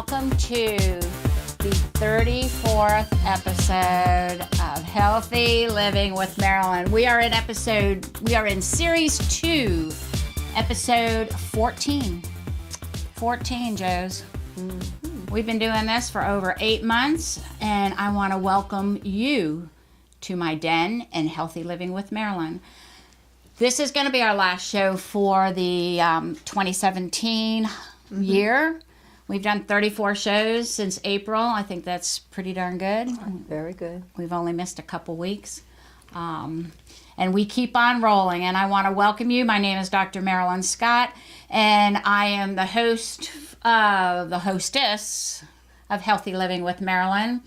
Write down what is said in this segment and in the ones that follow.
welcome to the 34th episode of Healthy Living with Marilyn. We are in series 2, episode 14. 14, Joes. Mm-hmm. We've been doing this for over 8 months, and I want to welcome you to my den and Healthy Living with Marilyn. This is going to be our last show for the 2017 year. We've done 34 shows since April. I think that's pretty darn good. Very good. We've only missed a couple weeks. And we keep on rolling. And I want to welcome you. My name is Dr. Marilyn Scott, and I am the hostess of Healthy Living with Marilyn.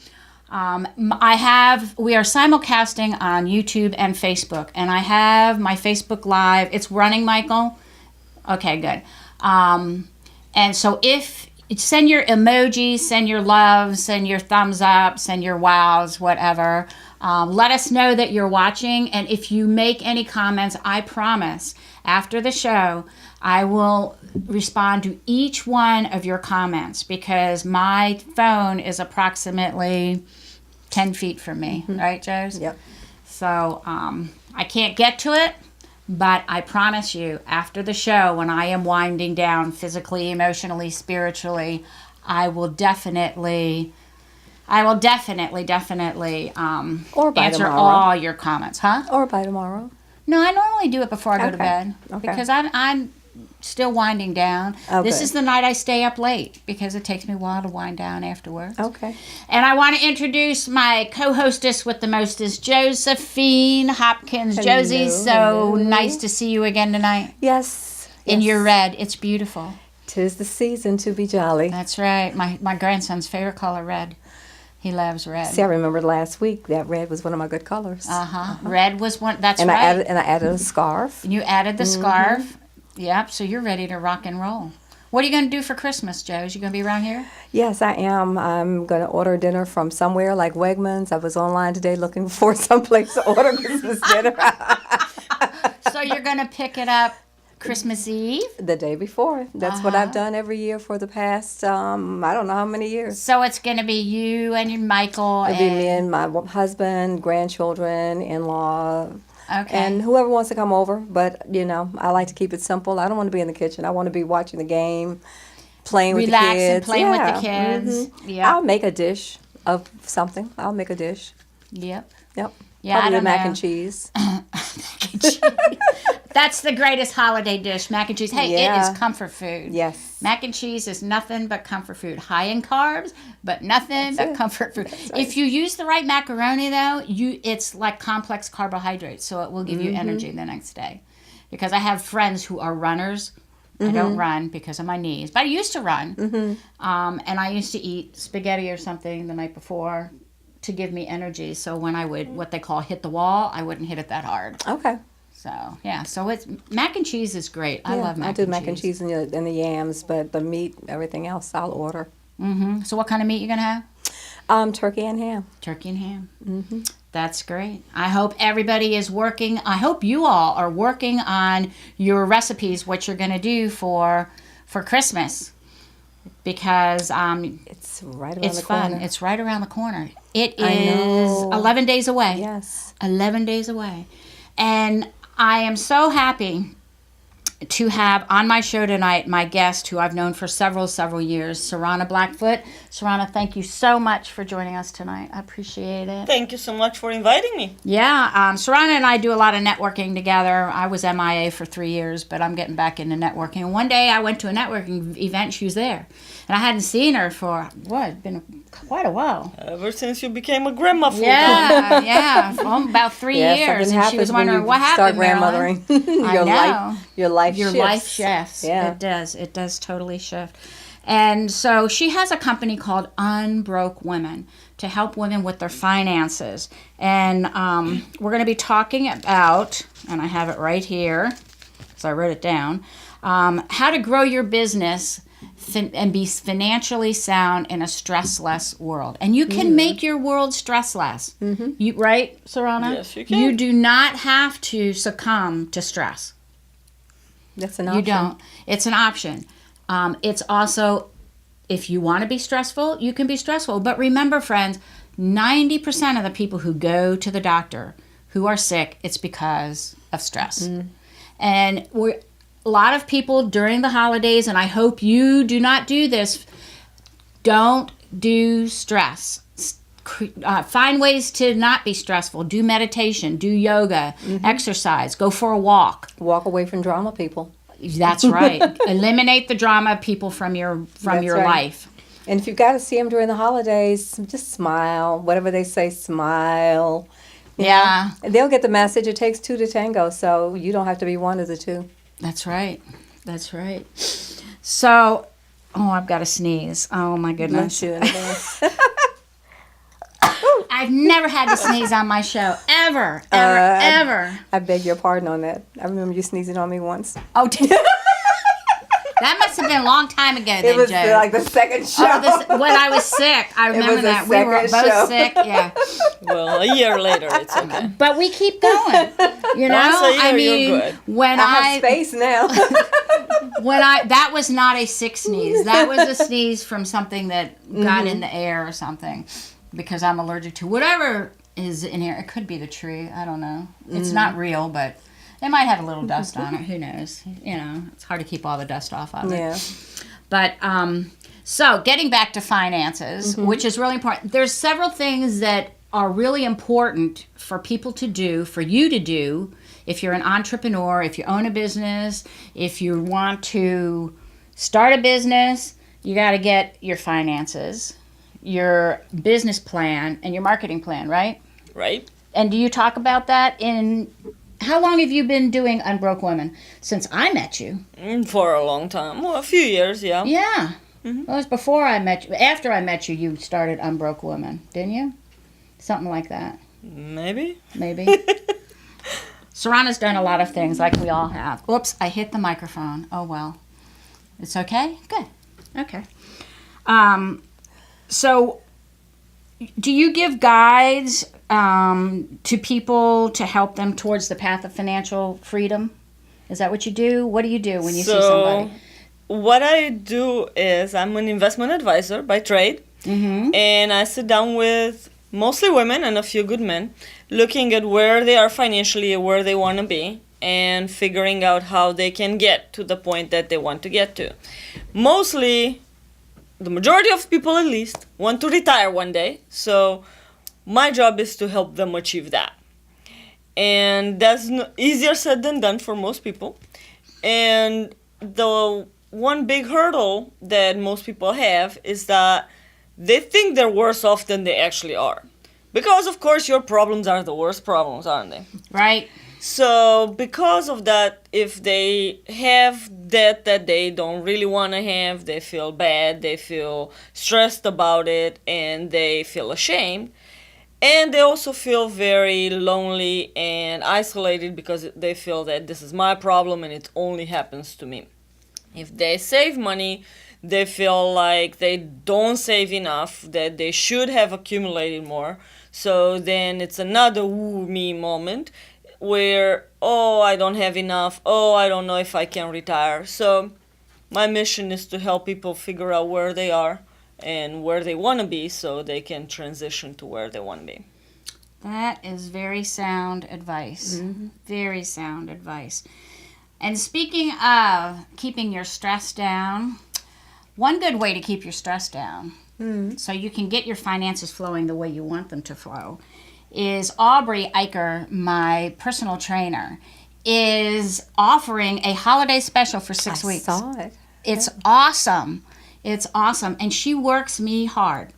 We are simulcasting on YouTube and Facebook, and I have my Facebook Live. It's running, Michael? Okay, good. And so send your emojis, send your loves, send your thumbs up, send your wows, whatever. Let us know that you're watching, and if you make any comments, I promise, after the show, I will respond to each one of your comments, because my phone is approximately 10 feet from me, right, Joes? Yep. So I can't get to it, but I promise you, after the show, when I am winding down physically, emotionally, spiritually, I will definitely or by answer tomorrow. all your comments, huh? Or by tomorrow. No, I normally do it before I go to bed, Okay. because I'm still winding down. This is the night I stay up late, because it takes me a while to wind down afterwards. Okay. And I want to introduce my co-hostess with the mostest, Josi Hopkins. Hello, Josie, so hello. nice to see you again tonight. Yes. In your red. It's beautiful. 'Tis the season to be jolly. That's right. My grandson's favorite color, red. He loves red. See, I remember last week that red was one of my good colors. Red was one. That's and right. I added a scarf. And you added the scarf. Yep. So you're ready to rock and roll. What are you going to do for Christmas, Joe? You going to be around here? Yes, I am. I'm going to order dinner from somewhere like Wegmans. I was online today looking for some place to order Christmas dinner. So you're going to pick it up Christmas Eve? The day before. That's what I've done every year for the past, I don't know how many years. So it's going to be you and your Michael. It'll be me and my husband, grandchildren, in-law, Okay. and whoever wants to come over. But, I like to keep it simple. I don't want to be in the kitchen. I want to be watching the game, playing with the kids. Relax and playing with the kids. Yeah. I'll make a dish of something. I'll make a dish. Yep. Yep. Yeah, Probably I don't the mac know. and cheese. Mac and cheese. That's the greatest holiday dish, mac and cheese. Hey, Yeah. it is comfort food. Yes. Mac and cheese is nothing but comfort food. High in carbs, but nothing but comfort food. right. If you use the right macaroni, though, it's like complex carbohydrates, so it will give you energy the next day. Because I have friends who are runners. I don't run because of my knees, but I used to run. And I used to eat spaghetti or something the night before to give me energy. So when I would, what they call hit the wall, I wouldn't hit it that hard. Okay. So, yeah. So it's mac and cheese is great. I love mac and cheese. I do mac and cheese and the yams, but the meat, everything else, I'll order. So what kind of meat you going to have? Turkey and ham. Turkey and ham. That's great. I hope everybody is working. I hope you all are working on your recipes, what you're going to do for Christmas. Because It's right around it's the fun. corner. It's right around the corner. It I is know. 11 days away. Yes. 11 days away. And I am so happy to have on my show tonight my guest who I've known for several years, Sorana Blackfoot. Sorana, thank you so much for joining us tonight. I appreciate it. Thank you so much for inviting me. Yeah, Sorana and I do a lot of networking together. I was MIA for 3 years, but I'm getting back into networking. And one day I went to a networking event, she was there. And I hadn't seen her for, it's been quite a while. Ever since you became a grandma full Yeah, about 3 years. And she was wondering, what happened, Marilyn? grandmothering. I know. Your life Your shifts. life shifts. Yeah. It does totally shift. And so she has a company called Unbroke Women to help women with their finances. And we're going to be talking about, and I have it right here, so I wrote it down, how to grow your business and be financially sound in a stressless world. And you can make your world stressless. You, right, Sorana? Yes, you can. You do not have to succumb to stress. That's an option. You don't. It's an option. It's also if you want to be stressful, you can be stressful. But remember, friends, 90% of the people who go to the doctor who are sick, it's because of stress. And a lot of people during the holidays, and I hope you do not do this, don't do stress. Find ways to not be stressful. Do meditation, do yoga, exercise, go for a walk. Walk away from drama, people. That's right. Eliminate the drama, people, from your life. And if you've got to see them during the holidays, just smile. Whatever they say, smile. You know? And they'll get the message. It takes two to tango, so you don't have to be one of the two. That's right. That's right. So, I've got to sneeze. Oh, my goodness. I've never had to sneeze on my show. Ever. Ever. I beg your pardon on that. I remember you sneezing on me once. Oh, that must have been a long time ago then, It was Joe. like the second show. When I was sick. I remember that. We were both sick. Yeah. Well, a year later, it's okay. But we keep going. You know? Once a year, I mean, you're good. when I have space now. that was not a sick sneeze. That was a sneeze from something that got in the air or something. Because I'm allergic to whatever is in here. It could be the tree. I don't know. It's not real, but it might have a little dust on it. Who knows? You know, it's hard to keep all the dust off of it. Yeah. But, so getting back to finances, which is really important. There's several things that are really important for people to do, for you to do, if you're an entrepreneur, if you own a business, if you want to start a business, you got to get your finances, your business plan, and your marketing plan, right? Right. And do you talk about that in... How long have you been doing Unbroke Women? Since I met you. For a long time. Well, a few years, yeah. Yeah. Well, it was before I met you. After I met you, you started Unbroke Women, didn't you? Something like that. Maybe. Sorana's done a lot of things, like we all have. Oops, I hit the microphone. Oh, well. It's okay? Good. Okay. So, do you give guides to people to help them towards the path of financial freedom? Is that what you do? What do you do when you see somebody? What I do is I'm an investment advisor by trade, and I sit down with mostly women and a few good men, looking at where they are financially, where they want to be, and figuring out how they can get to the point that they want to get to. Mostly, the majority of people at least want to retire one day, so my job is to help them achieve that. And that's easier said than done for most people. And the one big hurdle that most people have is that they think they're worse off than they actually are. Because, of course, your problems are the worst problems, aren't they? Right. So, because of that, if they have debt that they don't really want to have, they feel bad, they feel stressed about it, and they feel ashamed. And they also feel very lonely and isolated because they feel that this is my problem and it only happens to me. If they save money, they feel like they don't save enough, that they should have accumulated more. So then it's another woo me moment where, I don't have enough, I don't know if I can retire. So my mission is to help people figure out where they are and where they want to be so they can transition to where they want to be. That is very sound advice. Very sound advice. And speaking of keeping your stress down, one good way to keep your stress down so you can get your finances flowing the way you want them to flow is Aubrey Eicher, my personal trainer, is offering a holiday special for 6 weeks. I saw it. It's awesome. It's awesome. And she works me hard.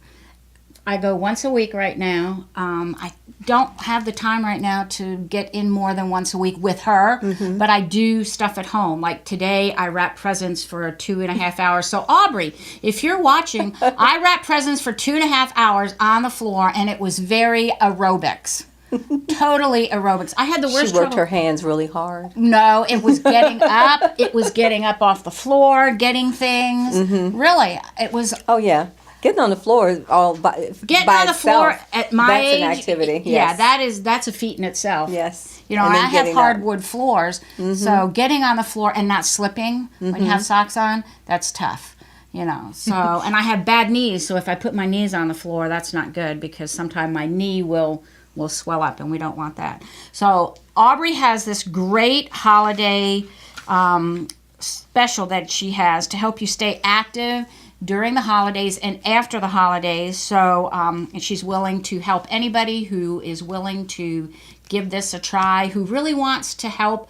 I go once a week right now. I don't have the time right now to get in more than once a week with her, but I do stuff at home. Like today, I wrap presents for 2.5 hours. So Aubrey, if you're watching, I wrapped presents for 2.5 hours on the floor, and it was very aerobics. Totally aerobics. I had the worst She worked trouble. her hands really hard. No, it was getting up. It was getting up off the floor, getting things. Really, it was. Oh, yeah. Getting on the floor is all by Getting by on the itself, floor at my that's age. an activity. Yeah, Yes. that's a feat in itself. Yes. You know, And and then I have getting up. hardwood floors, so getting on the floor and not slipping when you have socks on, that's tough. You know, so, and I have bad knees, so if I put my knees on the floor, that's not good because sometimes my knee will swell up, and we don't want that. So Aubrey has this great holiday special that she has to help you stay active during the holidays and after the holidays. So and she's willing to help anybody who is willing to give this a try, who really wants to help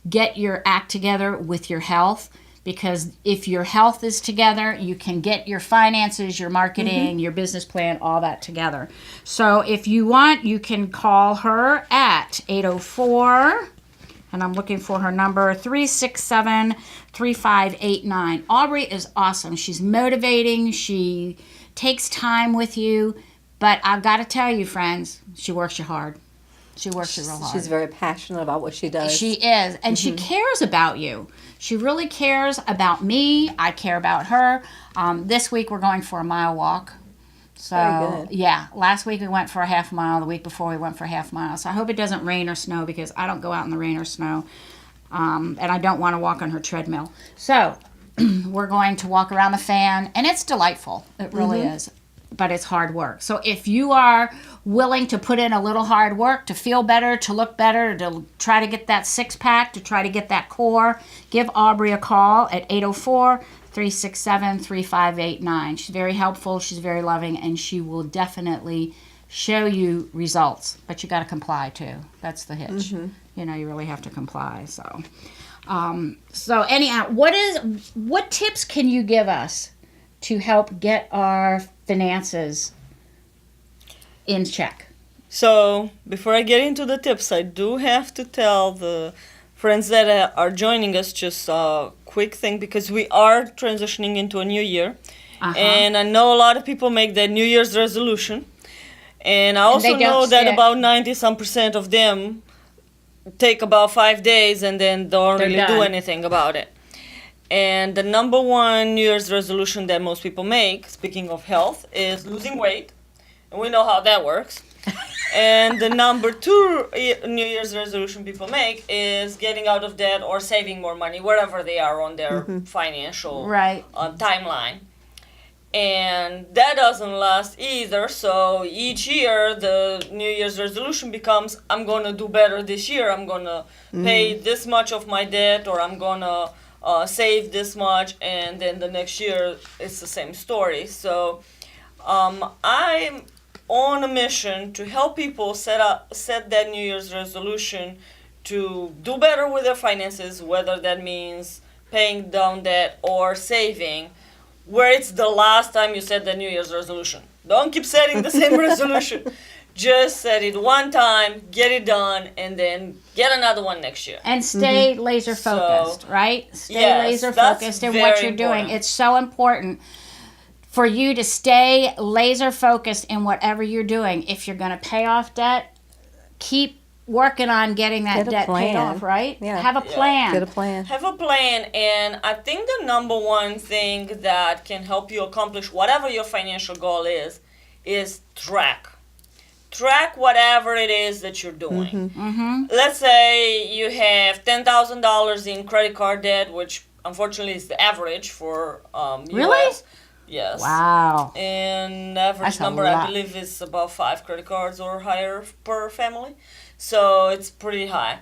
get your act together with your health. Because if your health is together, you can get your finances, your marketing, your business plan, all that together. So if you want, you can call her at 804, and I'm looking for her number, 367-3589. Aubrey is awesome. She's motivating. She takes time with you. But I've got to tell you, friends, she works you hard. She works you real hard. She's very passionate about what she does. She is. And she cares about you. She really cares about me. I care about her. This week we're going for a mile walk. So, very good. Yeah. Last week we went for a half mile. The week before we went for a half mile. So I hope it doesn't rain or snow because I don't go out in the rain or snow. And I don't want to walk on her treadmill. So we're going to walk around the fan. And it's delightful. It really is. But it's hard work. So if you are willing to put in a little hard work to feel better, to look better, to try to get that six-pack, to try to get that core, give Aubrey a call at 804-367-3589. She's very helpful, she's very loving, and she will definitely show you results. But you got to comply, too. That's the hitch. You know, you really have to comply. So anyhow, what tips can you give us to help get our finances in check? So before I get into the tips, I do have to tell the friends that are joining us just a quick thing, because we are transitioning into a new year. And I know a lot of people make that New Year's resolution. And I also know that about 90% of them take about 5 days and then don't really do anything about it. And the number one New Year's resolution that most people make, speaking of health, is losing weight. And we know how that works. And the number two New Year's resolution people make is getting out of debt or saving more money, wherever they are on their financial timeline. And that doesn't last either. So each year, the New Year's resolution becomes, I'm going to do better this year. I'm going to pay this much of my debt, or I'm going to save this much, and then the next year it's the same story. So I'm on a mission to help people set that New Year's resolution to do better with their finances, whether that means paying down debt or saving, where it's the last time you set the New Year's resolution. Don't keep setting the same resolution. Just set it one time, get it done, and then get another one next year. And stay laser focused, right? Stay laser focused in what you're doing. It's so important for you to stay laser focused in whatever you're doing. If you're going to pay off debt, keep working on getting that debt paid off, right? Yeah. Have a plan. Get a plan. Have a plan, and I think the number one thing that can help you accomplish whatever your financial goal is track. Track whatever it is that you're doing. Let's say you have $10,000 in credit card debt, which unfortunately is the average for Really? US. Yes. Wow. And the average That's a number, lot. I believe, is about 5 credit cards or higher per family. So it's pretty high.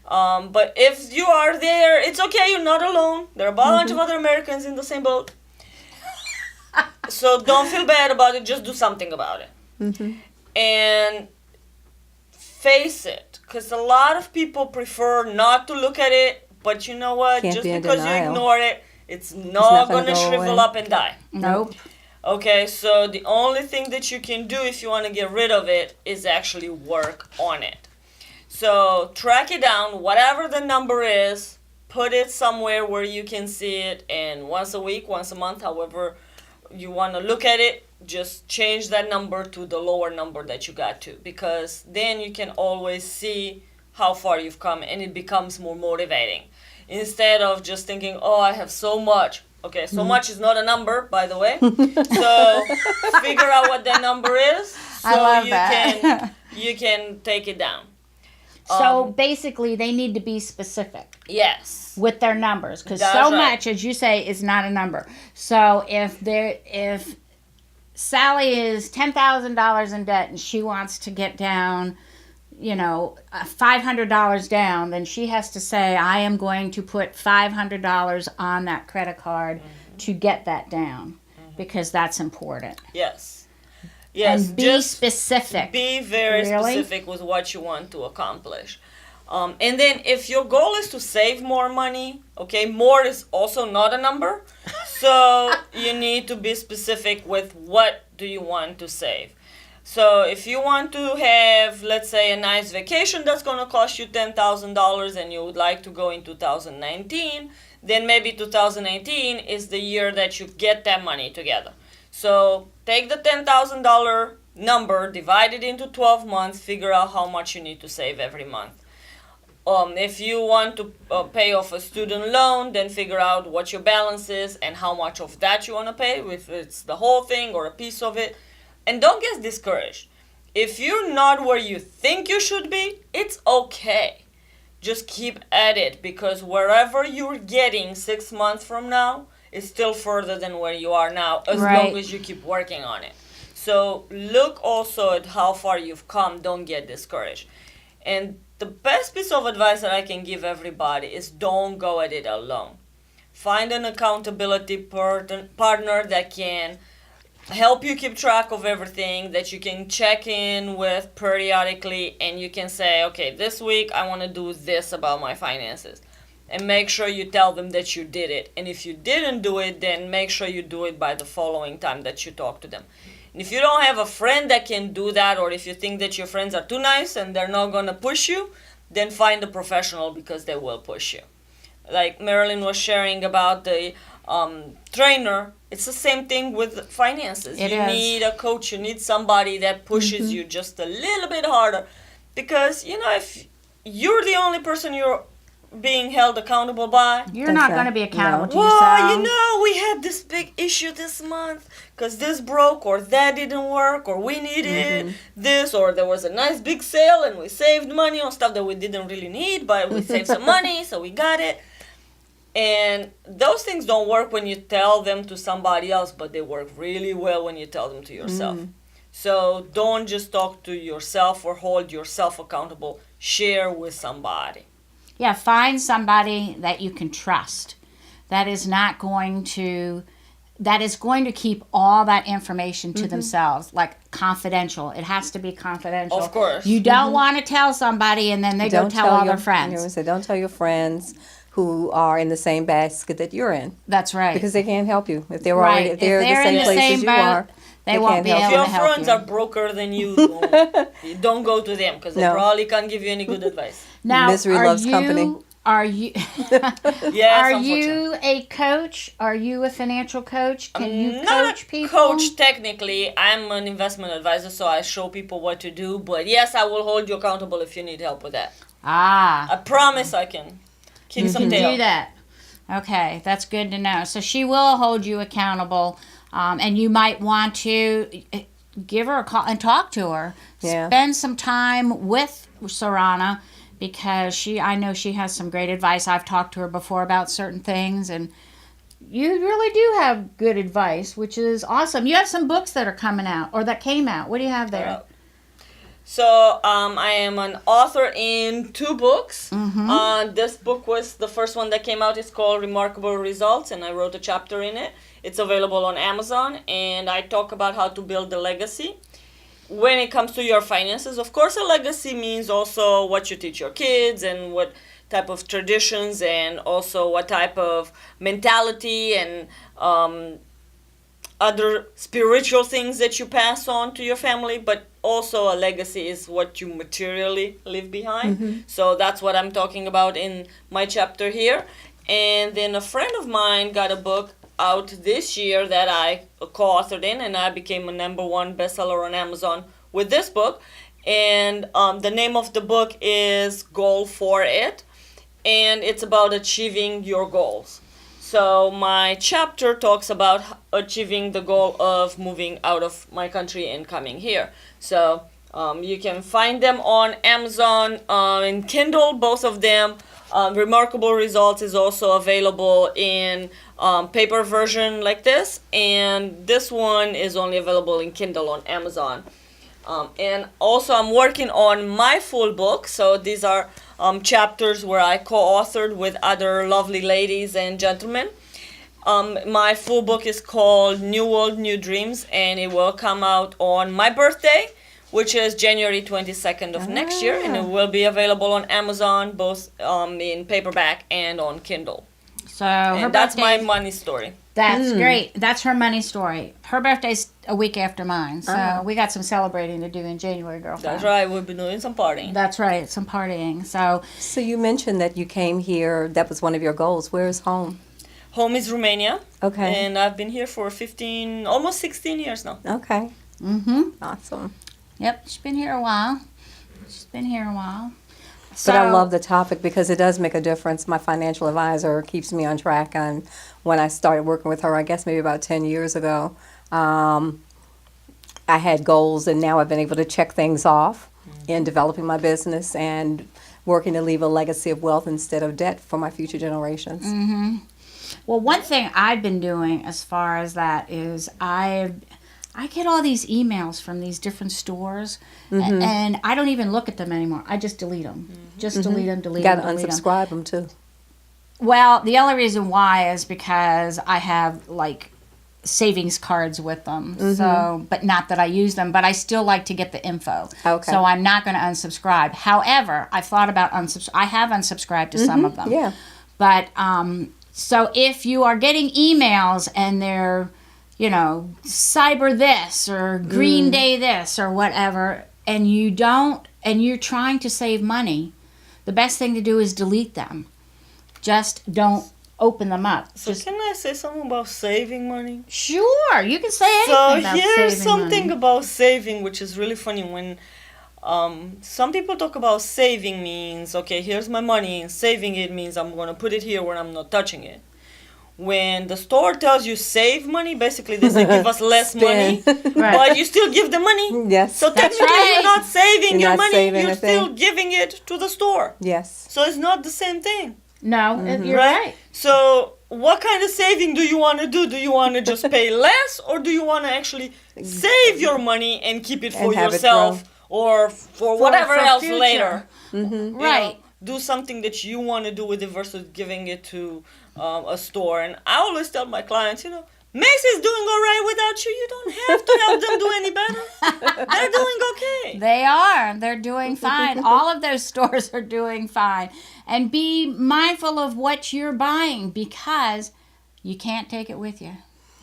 But if you are there, it's okay. You're not alone. There are a bunch of other Americans in the same boat. So don't feel bad about it. Just do something about it. And face it. Because a lot of people prefer not to look at it. But you know what? Can't Just be in because you denial. ignore it, it's not going to go shrivel away. up and die. Nope. Okay, so the only thing that you can do if you want to get rid of it is actually work on it. So track it down, whatever the number is, put it somewhere where you can see it, and once a week, once a month, however you want to look at it, just change that number to the lower number that you got to, because then you can always see how far you've come, and it becomes more motivating. Instead of just thinking, oh, I have so much. Okay, so much is not a number, by the way. So figure out what that number is, so I love that. you can take it down. So basically, they need to be specific. Yes. With their numbers, because That's so right. much, as you say, is not a number. So if Sally is $10,000 in debt and she wants to get down, $500 down, then she has to say, I am going to put $500 on that credit card to get that down, because that's important. Yes. Yes. And be just specific. Be very specific with what you want to accomplish. And then if your goal is to save more money, okay, more is also not a number. So you need to be specific with what do you want to save. So if you want to have, let's say, a nice vacation that's going to cost you $10,000 and you would like to go in 2019, then maybe 2018 is the year that you get that money together. So take the $10,000 number, divide it into 12 months, figure out how much you need to save every month. If you want to pay off a student loan, then figure out what your balance is and how much of that you want to pay, if it's the whole thing or a piece of it. And don't get discouraged. If you're not where you think you should be, it's okay. Just keep at it, because wherever you're getting 6 months from now is still further than where you are now, as long as you keep working on it. So look also at how far you've come. Don't get discouraged. And the best piece of advice that I can give everybody is don't go at it alone. Find an accountability partner that can help you keep track of everything, that you can check in with periodically, and you can say, okay, this week I want to do this about my finances. And make sure you tell them that you did it. And if you didn't do it, then make sure you do it by the following time that you talk to them. And if you don't have a friend that can do that, or if you think that your friends are too nice and they're not going to push you, then find a professional, because they will push you. Like Marilyn was sharing about the trainer, it's the same thing with finances. You need a coach, you need somebody that pushes you just a little bit harder. Because, if you're the only person you're being held accountable by, you're not going to be accountable to yourself. Well, we had this big issue this month because this broke, or that didn't work, or we needed this, or there was a nice big sale and we saved money on stuff that we didn't really need, but we saved some money, so we got it. And those things don't work when you tell them to somebody else, but they work really well when you tell them to yourself. So don't just talk to yourself or hold yourself accountable. Share with somebody. Yeah, find somebody that you can trust. That is going to keep all that information to themselves, like confidential. It has to be confidential. Of course. You don't want to tell somebody and then they go tell all their friends. So don't tell your friends who are in the same basket that you're in. That's right. Because they can't help you. If they're the same place as you are, they won't be able to help you. If your friends are broker than you, don't go to them, because they probably can't give you any good advice. Now, misery loves company. Are you yes, are you a coach? Are you a financial coach? Can you coach people? Coach, technically. I'm an investment advisor, so I show people what to do. But yes, I will hold you accountable if you need help with that. I promise I can kick some tail. Do that. Okay, that's good to know. So she will hold you accountable, and you might want to give her a call and talk to her. Yeah. Spend some time with Sorana, because I know she has some great advice. I've talked to her before about certain things, and you really do have good advice, which is awesome. You have some books that are coming out, or that came out. What do you have there? So I am an author in 2 books. This book was the first one that came out. It's called Remarkable Results, and I wrote a chapter in it. It's available on Amazon, and I talk about how to build a legacy. When it comes to your finances, of course, a legacy means also what you teach your kids, and what type of traditions, and also what type of mentality and other spiritual things that you pass on to your family. But also a legacy is what you materially leave behind. So that's what I'm talking about in my chapter here. And then a friend of mine got a book out this year that I co-authored in, and I became a #1 bestseller on Amazon with this book. And the name of the book is Goal for It, and it's about achieving your goals. So my chapter talks about achieving the goal of moving out of my country and coming here. So You can find them on Amazon and Kindle, both of them. Remarkable Results is also available in paper version like this, and this one is only available in Kindle on Amazon. And also I'm working on my full book, so these are chapters where I co-authored with other lovely ladies and gentlemen. My full book is called New World, New Dreams, and it will come out on my birthday, which is January 22nd of next year, and it will be available on Amazon, both in paperback and on Kindle. So that's my money story. That's great. That's her money story. Her birthday's a week after mine, so we got some celebrating to do in January, girlfriend. That's right. We'll be doing some partying. That's right, some partying. So you mentioned that you came here. That was one of your goals. Where is home? Home is Romania. Okay. And I've been here for almost 16 years now. Okay. Awesome. Yep, she's been here a while. But I love the topic because it does make a difference. My financial advisor keeps me on track. And when I started working with her, I guess maybe about 10 years ago, I had goals, and now I've been able to check things off in developing my business and working to leave a legacy of wealth instead of debt for my future generations. Well, one thing I've been doing as far as that is I get all these emails from these different stores, and I don't even look at them anymore. I just delete them. Just delete them, delete them, You got to unsubscribe them too. Well, the only reason why is because I have, like, savings cards with them. So, but not that I use them, but I still like to get the info. Okay. So I'm not going to unsubscribe. However, I thought about I have unsubscribed to some of them. Yeah. But, so if you are getting emails and they're, cyber this or Green Day this or whatever, and you're trying to save money, the best thing to do is delete them. Just don't open them up. So can I say something about saving money? Sure, you can say anything about here's saving something money. about saving, which is really funny. When some people talk about saving means, okay, here's my money, and saving it means I'm going to put it here where I'm not touching it. When the store tells you save money, basically they say give us less money, but you still give the money. Yes. So technically you're not saving your money, you're anything. still giving it to the store. Yes. So it's not the same thing. No, you're right. So what kind of saving do you want to do? Do you want to just pay less, or do you want to actually save your money and keep it for yourself or for whatever else future. later? Right. Do something that you want to do with it versus giving it to a store. And I always tell my clients, Macys doing all right without you. You don't have to help them do any better. They're doing okay. They are. They're doing fine. All of those stores are doing fine. And be mindful of what you're buying, because you can't take it with you.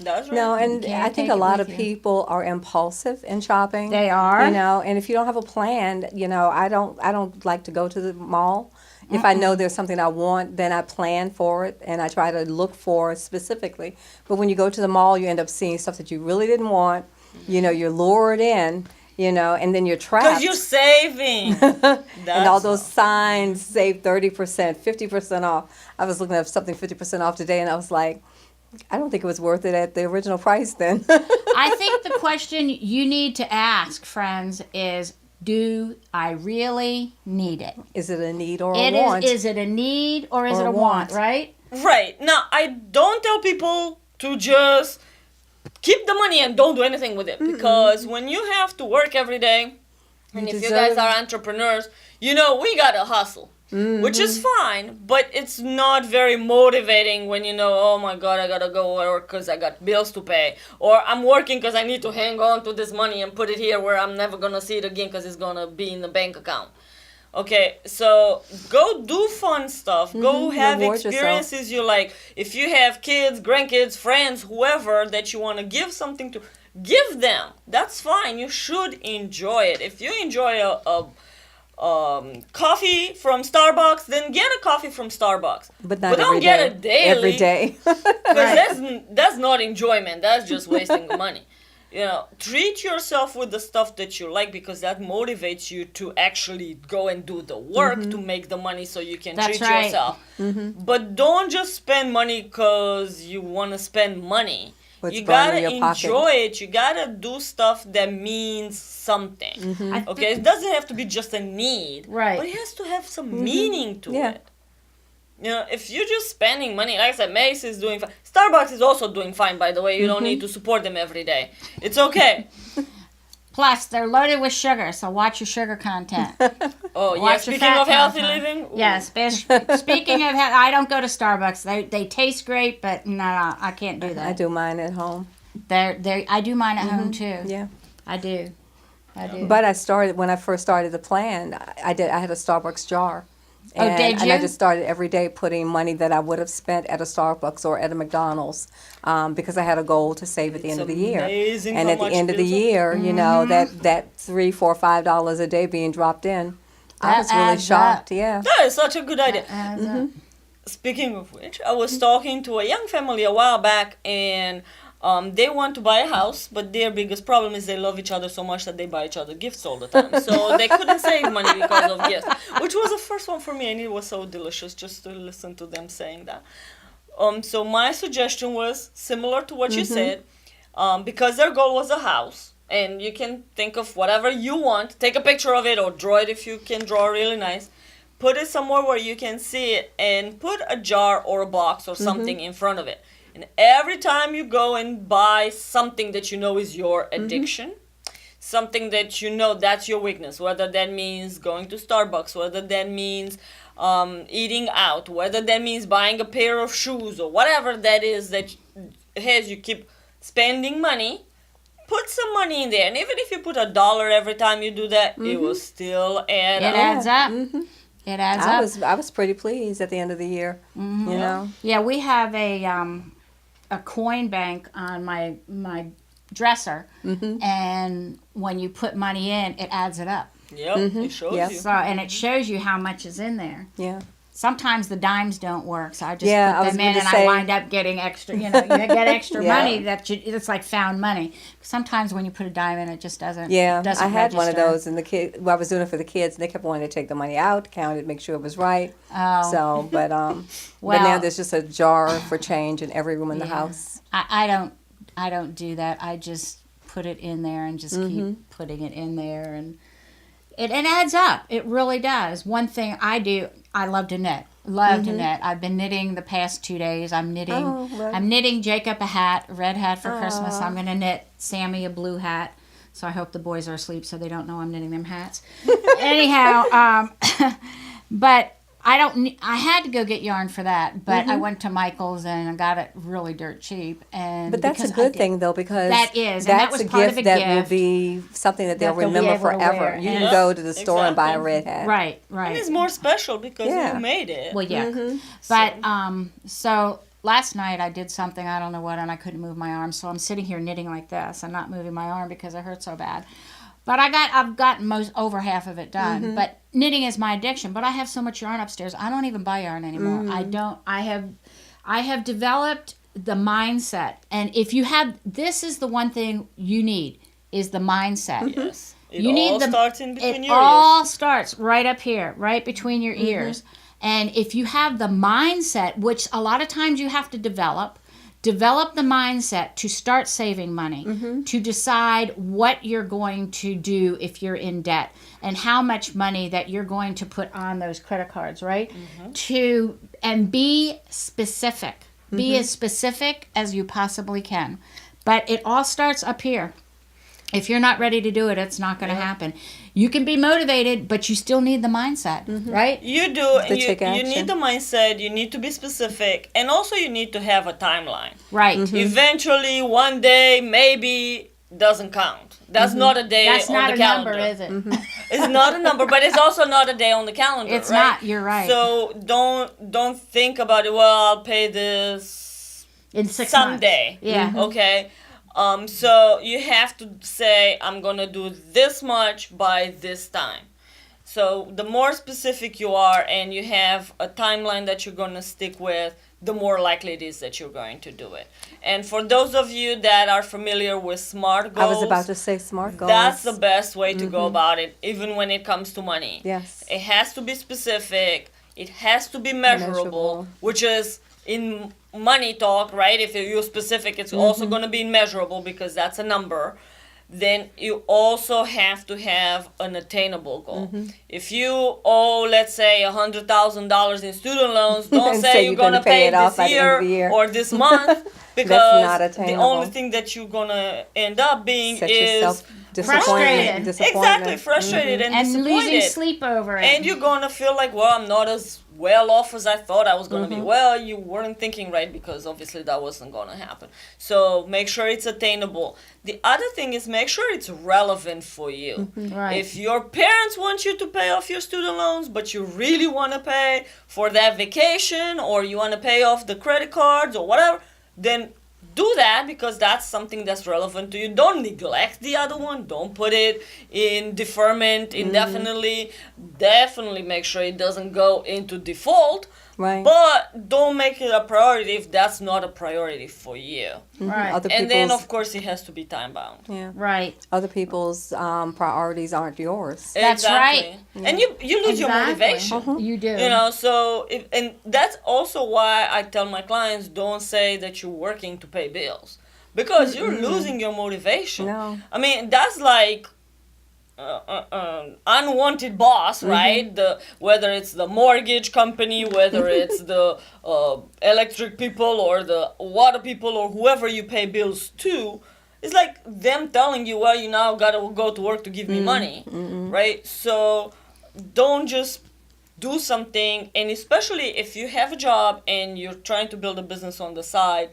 That's right. No, and can't I think take a it lot with of you. people are impulsive in shopping. They are. And if you don't have a plan, I don't like to go to the mall. If I know there's something I want, then I plan for it and I try to look for it specifically. But when you go to the mall, you end up seeing stuff that you really didn't want. You're lured in, and then you're trapped. Because you're saving. And all those signs save 30%, 50% off. I was looking at something 50% off today, and I was like, I don't think it was worth it at the original price then. I think the question you need to ask, friends, is, do I really need it? Is it a need or a want? Is it a need or is it a want, right? Right. Now, I don't tell people to just keep the money and don't do anything with it. Because when you have to work every day, and if you guys are entrepreneurs, we got to hustle. Which is fine, but it's not very motivating when oh my God, I gotta go work because I got bills to pay. Or I'm working because I need to hang on to this money and put it here where I'm never gonna see it again because it's gonna be in the bank account. Okay, so go do fun stuff. Go have Reward experiences yourself. you like. If you have kids, grandkids, friends, whoever that you want to give something to, give them. That's fine. You should enjoy it. If you enjoy a coffee from Starbucks, then get a coffee from Starbucks. But not don't every get day. it daily. Every day. Because that's not enjoyment. That's just wasting the money. Treat yourself with the stuff that you like, because that motivates you to actually go and do the work to make the money so you can treat yourself. But don't just spend money because you want to spend money. What's You burning gotta your pocket. enjoy it. You gotta do stuff that means something. Okay, it doesn't have to be just a need, Right. but it has to have some meaning to Yeah. it. You know, if you're just spending money, like I said, Macys is doing fine. Starbucks is also doing fine, by the way. You don't need to support them every day. It's okay. Plus, they're loaded with sugar, so watch your sugar content. Oh, yeah. Watch your Speaking fat of healthy content. living, ooh. Yes. Speaking of, I don't go to Starbucks. They taste great, but no, I can't do that. I do mine at home. I do mine at home too. Yeah. I do. But when I first started the plan, I had a Starbucks jar. Oh, did And I you? just started every day putting money that I would have spent at a Starbucks or at a McDonald's because I had a goal to save at the end of the year. Amazing And how at the much end of the builds up. year, you know, that $3, $4, $5 a day being dropped in, I That was really adds shocked. up. Yeah. That is such a good idea. Adds up. Speaking of which, I was talking to a young family a while back, and they want to buy a house, but their biggest problem is they love each other so much that they buy each other gifts all the time. So they couldn't save money because of gifts, which was the first one for me, and it was so delicious just to listen to them saying that. So my suggestion was similar to what you said, because their goal was a house, and you can think of whatever you want, take a picture of it or draw it if you can draw really nice. Put it somewhere where you can see it, and put a jar or a box or something in front of it. And every time you go and buy something that you know is your addiction, something that you know that's your weakness, whether that means going to Starbucks, whether that means eating out, whether that means buying a pair of shoes or whatever that is that has you keep spending money, put some money in there. And even if you put $1 every time you do that, it will still add It up. adds up. It adds up. I was pretty pleased at the end of the year. You know. Yeah, we have a coin bank on my dresser, and when you put money in, it adds it up. Yep, it shows Yep. you. So, and it shows you how much is in there. Yeah. Sometimes the dimes don't work, so I just Yeah, I put was them in, gonna and say- I wind up getting extra. You get extra Yeah. money it's like found money. Sometimes when you put a dime in, it just doesn't. Yeah, doesn't I had one of register. those, and I was doing it for the kids, and they kept wanting to take the money out, count it, make sure it was right. Oh. So, but now Well- there's just a jar for change in every room in the Yeah. house. I don't do that. I just put it in there and just keep putting it in there, and it adds up. It really does. One thing I do, I love to knit. Love to knit. I've been knitting the past 2 days. I'm knitting. Oh, right. I'm knitting Jacob a hat, a red hat for Christmas. I'm gonna knit Sammy a blue hat. So I hope the boys are asleep so they don't know I'm knitting them hats. Anyhow, but I had to go get yarn for that, but I went to Michael's and I got it really dirt cheap. And But that's a because I good did- thing, though, because That is, and that that's was a part of gift the that will gift be something that they'll that they'll be remember able to forever. wear. You Yeah. can go to the store and buy a Exactly. red hat. Right, And right. it's more special because Yeah. you made it. Well, yeah. But so last night I did something, I don't know what, and I couldn't move my arm, so I'm sitting here knitting like this. I'm not moving my arm because it hurts so bad. But I've gotten over half of it done. But knitting is my addiction. But I have so much yarn upstairs. I don't even buy yarn anymore. I have developed the mindset. And if you have, this is the one thing you need, is the mindset. Yes. It You all need the- starts in between It your all ears. starts right up here, right between your ears. And if you have the mindset, which a lot of times you have to develop the mindset to start saving money, to decide what you're going to do if you're in debt and how much money that you're going to put on those credit cards, right? And be specific. Be as specific as you possibly can. But it all starts up here. If you're not ready to do it, it's not going to happen. You can be motivated, but you still need the mindset, right? You do. And take you action. need the mindset. You need to be specific. And also you need to have a timeline. Right. Eventually, one day, maybe, doesn't count. That's not a day That's on not the a calendar. number, is it? It's not a number, but it's also not a day on the calendar. It's right? not. You're right. So don't think about it. Well, I'll pay this In 6 someday. months. Yeah. Okay. So you have to say, I'm gonna do this much by this time. So the more specific you are and you have a timeline that you're gonna stick with, the more likely it is that you're going to do it. And for those of you that are familiar with SMART goals, I was about to say SMART goals. that's the best way to go about it, even when it comes to money. Yes. It has to be specific. It has to be measurable, Measurable. which is in money talk, right? If you're specific, it's also going to be measurable because that's a number. Then you also have to have an attainable goal. If you owe, let's say, $100,000 in student loans, don't say you're gonna pay it off this by the end of the year year. or this month, not because the attainable. only thing that you're gonna end up being Set is yourself Frustrated. exactly frustrated and disappointed. losing sleep over it. And you're gonna feel like, well, I'm not as well off as I thought I was gonna be. Well, you weren't thinking right, because obviously that wasn't gonna happen. So make sure it's attainable. The other thing is, make sure it's relevant for you. Right. If your parents want you to pay off your student loans, but you really want to pay for that vacation, or you want to pay off the credit cards or whatever, then do that, because that's something that's relevant to you. Don't neglect the other one. Don't put it in deferment indefinitely. Definitely make sure it doesn't go into default. Right. But don't make it a priority if that's not a priority for you. Right. Other And then, people's- of course, it has to be time bound. yeah. Right. Other people's priorities aren't yours. That's Exactly. right. And you lose your motivation. You do. You know, so and that's also why I tell my clients, don't say that you're working to pay bills, because you're losing your motivation. No. I mean, that's like unwanted boss, right? Whether it's the mortgage company, whether it's the electric people or the water people or whoever you pay bills to. It's like them telling you, well, you now gotta go to work to give me money, right? So don't just do something, and especially if you have a job and you're trying to build a business on the side,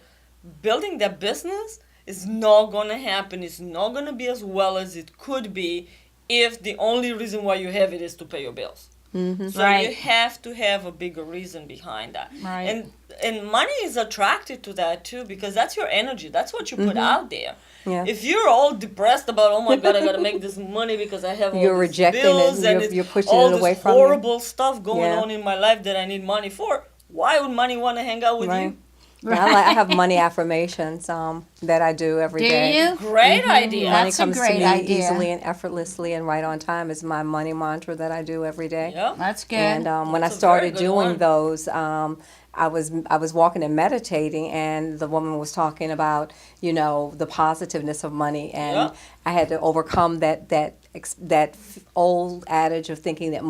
building that business is not gonna happen. It's not gonna be as well as it could be if the only reason why you have it is to pay your bills. So Right. you have to have a bigger reason behind that. Right. And money is attracted to that too, because that's your energy. That's what you put out there. Yeah. If you're all depressed about, oh my God, I gotta make this money because I have all You're these rejecting it, bills and you're it's pushing all it this away from you. horrible stuff going Yeah. on in my life that I need money for, why would money want to hang out with Right. you? Yeah, I have money affirmations that I do every Do day. you? Great idea. Money That's a comes great to me idea. easily and effortlessly and right on time is my money mantra that I do every day. Yeah. That's good. And when I That's a very started good doing one. those, I was walking and meditating, and the woman was talking about, you know, the positiveness of money, and Yeah. I had to overcome that old adage of thinking that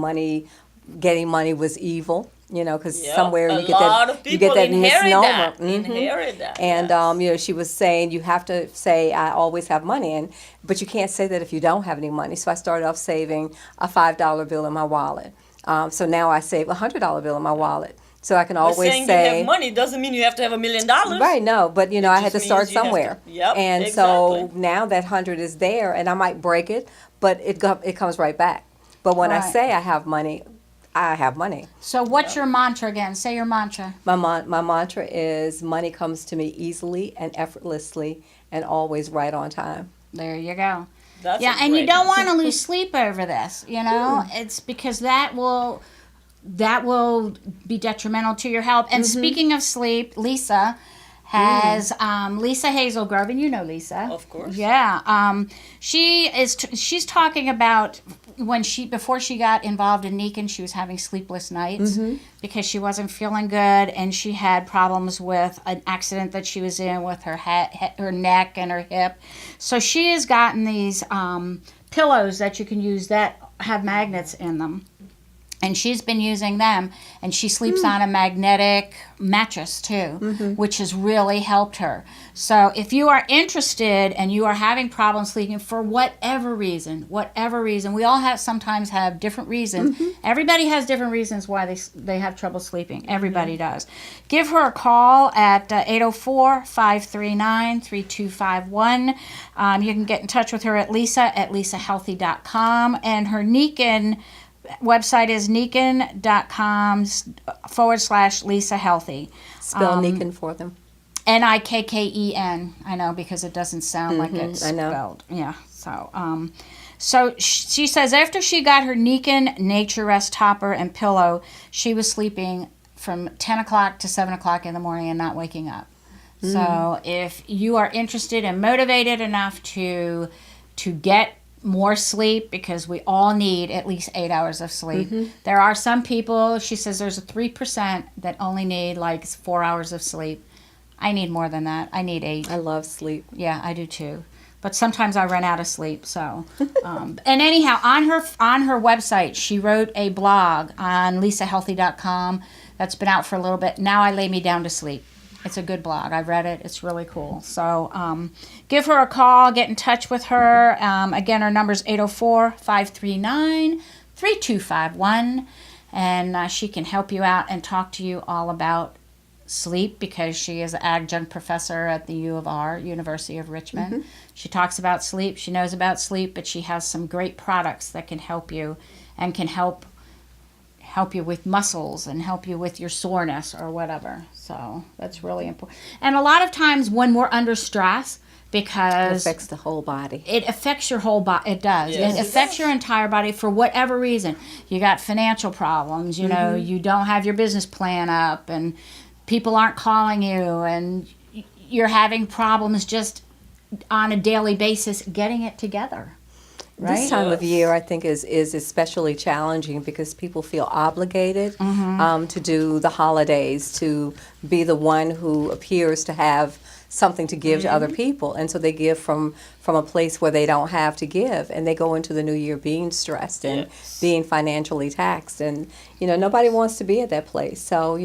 getting money was evil. You know, because Yeah. somewhere A you get lot that of you get people that inherit misnomer. that. Mhm. Inherit that. And yes. you know, she was saying you have to say I always have money, but you can't say that if you don't have any money. So I started off saving a $5 bill in my wallet. So now I save a $100 bill in my wallet. So I can But always saying say you have money doesn't mean you have to have $1 million. right. No, but you know, I had to just start means you have to- somewhere. Yep, And so exactly. now that 100 is there, and I might break it, but it comes right back. But when I Right. say I have money, I have money. So what's your mantra again? Say your mantra. My mantra is money comes to me easily and effortlessly and always right on time. There you go. That's Yeah, a and you great don't one. want to lose sleep over this, you know? It's because that will be detrimental to your health. And speaking of sleep, Lisa has Lisa Hazelgrove, and you know Lisa. Of course. Yeah. She's talking about before she got involved in Nikan, she was having sleepless nights because she wasn't feeling good, and she had problems with an accident that she was in with her her neck and her hip. So she has gotten these pillows that you can use that have magnets in them. And she's been using them, and she sleeps on a magnetic mattress too, which has really helped her. So if you are interested and you are having problems sleeping for whatever reason, we all sometimes have different reasons. Everybody has different reasons why they have trouble sleeping. Everybody does. Give her a call at 804-539-3251. You can get in touch with her at lisa@lisahealthy.com, and her Nikan website is nikan.com/Lisa Healthy. Spell Nikan for them. Nikken. I know, because it doesn't sound like it's I know. spelled. Yeah. So she says after she got her Nikan Nature Rest topper and pillow, she was sleeping from 10 o'clock to 7 o'clock in the morning and not waking up. So if you are interested and motivated enough to get more sleep, because we all need at least 8 hours of sleep. There are some people, she says there's a 3% that only need like 4 hours of sleep. I need more than that. I need 8. I love sleep. Yeah, I do too. But sometimes I run out of sleep. So, and anyhow, on her website, she wrote a blog on lisahealthy.com that's been out for a little bit. Now I lay me down to sleep. It's a good blog. I read it. It's really cool. So give her a call. Get in touch with her. Again, her number is 804-539-3251. And she can help you out and talk to you all about sleep, because she is an adjunct professor at the U of R, University of Richmond. She talks about sleep. She knows about sleep, but she has some great products that can help you and can help you with muscles and help you with your soreness or whatever. So that's really important. And a lot of times when we're under stress, because It affects the whole body. it affects your whole body. It does. Yes, It it affects does. your entire body for whatever reason. You got financial problems, you know, you don't have your business plan up, and people aren't calling you, and you're having problems just on a daily basis getting it together. Right? This time of year, I think, is especially challenging because people feel obligated to do the holidays, to be the one who appears to have something to give to other people, and so they give from a place where they don't have to give, and they go into the new year being stressed and being financially taxed, and nobody wants to be at that place. So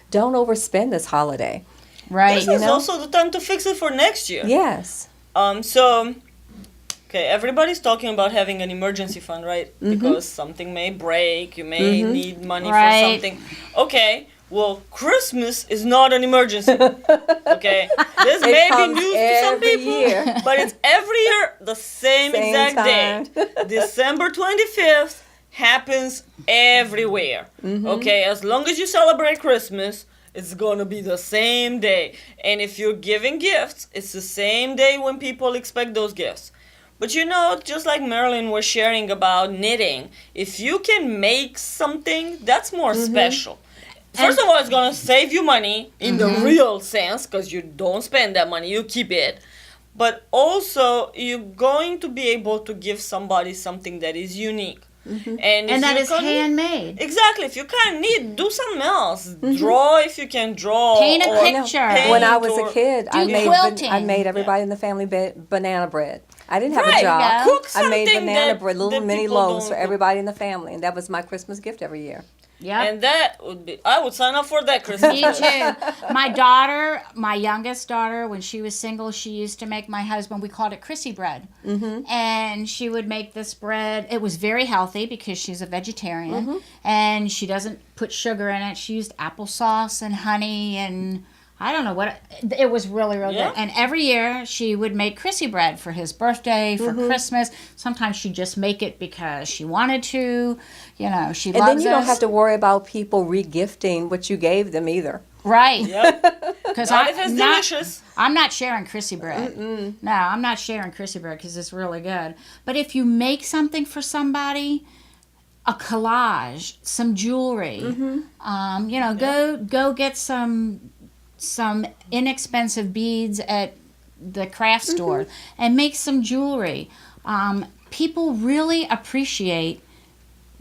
don't overspend this holiday. Right. This is also the time to fix it for next year. Yes. Okay, everybody's talking about having an emergency fund, right? Because something may break, you may need money for Right. something. Okay, well, Christmas is not an emergency. Okay, this may be comes news to some every people, year. but it's every year the same exact date. December 25th happens everywhere. Okay, as long as you celebrate Christmas, it's going to be the same day. And if you're giving gifts, it's the same day when people expect those gifts. But just like Marilyn was sharing about knitting, if you can make something, that's more special. First of all, it's going to save you money in the real sense, because you don't spend that money, you keep it. But also, you're going to be able to give somebody something that is unique. And that is handmade. Exactly. If you can't knit, do something else. Draw if you can draw. Paint a or picture. paint When I was or- a kid, I quilting. made everybody in the family banana bread. I didn't have Right, a job. yeah. Cook I made something banana that- bread, little that mini people loaves don't for cook. everybody in the family, and that was my Christmas gift every year. Yep. And that would be, I would sign up for that Christmas. Me too. My daughter, my youngest daughter, when she was single, she used to make my husband, we called it Chrissy bread. And she would make this bread. It was very healthy because she's a vegetarian. And she doesn't put sugar in it. She used applesauce and honey and I don't know what. It was really, really Yeah. good. And every year she would make Chrissy bread for his birthday, for Christmas. Sometimes she'd just make it because she wanted to. She loves And then you don't us. have to worry about people re-gifting what you gave them either. Right. Yep. Because Not if it's delicious. I'm not sharing Chrissy bread. No, I'm not sharing Chrissy bread because it's really good. But if you make something for somebody, a collage, some jewelry, go get some inexpensive beads at the craft store and make some jewelry. People really appreciate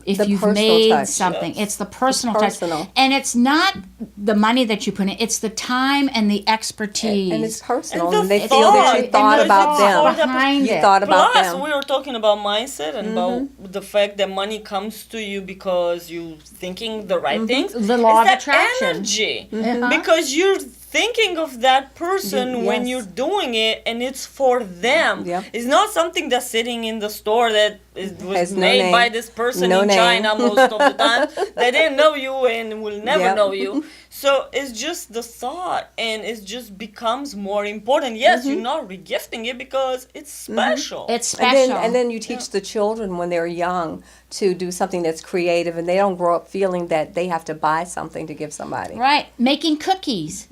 if The you've personal made touch. something. Yes. It's the personal touch. personal. And it's not the money that you put in, it's the time and the expertise. And it's personal, And the and they feel that you thought, thought and the about thought them. behind You it. thought about Plus, them. we were talking about mindset and about the fact that money comes to you because you're thinking the right things. The law of It's that attraction. energy. Uh-huh. Because you're thinking of that person when Yes. you're doing it, and it's for them. Yeah. It's not something that's sitting in the store that was Has no made name. by this person No in name. China most of the time. They didn't know you and will never Yep. know you. So it's just the thought, and it just becomes more important. Yes, you're not regifting it because it's special. It's special. And then you teach the children when they're young to do something that's creative, and they don't grow up feeling that they have to buy something to give somebody. Right, making cookies,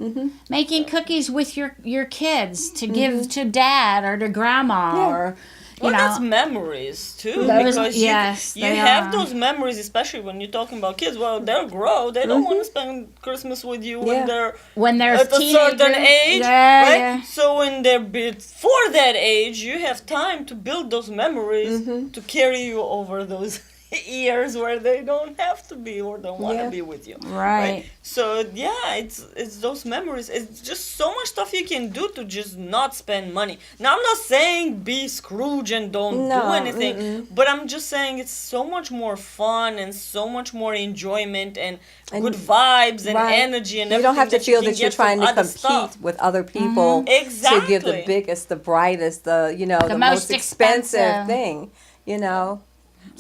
making cookies with your kids to give to dad or to grandma, or Well, that's memories too, Those- because yes, you they have are. those memories, especially when you're talking about kids. Well, they'll grow; they don't want to spend Christmas with you Yeah. when they're at a certain teenagers. age, Yeah, right? yeah. So when they're before that age, you have time to build those memories to carry you over those years where they don't have to be or don't want to Yeah. be with you. Right. So yeah, it's those memories. It's just so much stuff you can do to just not spend money. Now I'm not saying be Scrooge and don't No, do anything, but I'm just saying it's so much more fun and so much more enjoyment and good vibes and Right. energy and You everything don't have to that feel you can that you're get from trying to other compete stuff. with other people Exactly. to give the biggest, the brightest, the most expensive thing. You know.